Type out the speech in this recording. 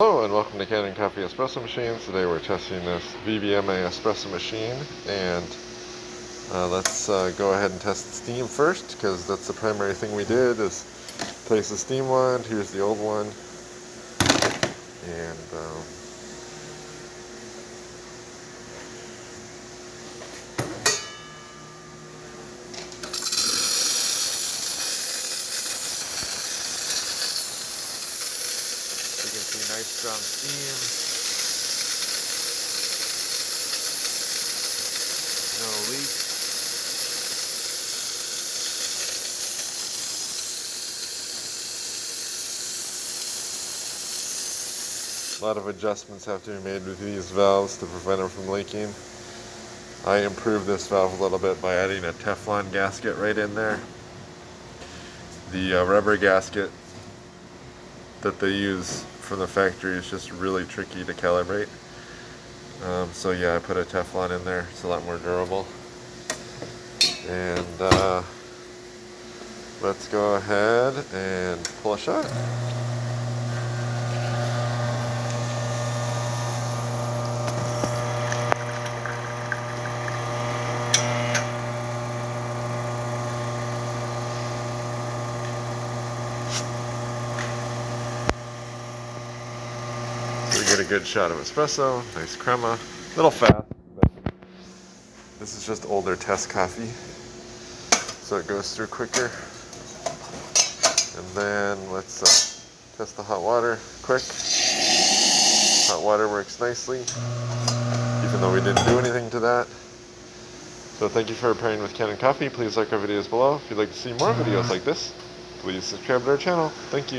Hello and welcome to Kanen Coffee Espresso Machines. Today we're testing this VBM espresso machine, and let's go ahead and test the steam first, because that's the primary thing we did, is place the steam one. Here's the old one, and you can see nice strong steam, no leaks. A lot of adjustments have to be made with these valves to prevent them from leaking. I improved this valve a little bit by adding a Teflon gasket right in there. The rubber gasket that they use from the factory is just really tricky to calibrate. So yeah, I put a Teflon in there. It's a lot more durable. And let's go ahead and pull a shot. We get a good shot of espresso, nice crema, a little fast, but this is just older test coffee, so it goes through quicker. And then let's test the hot water quick. Hot water works nicely, even though we didn't do anything to that. So thank you for pairing with Kanen Coffee. Please like our videos below. If you'd like to see more videos like this, please subscribe to our channel. Thank you.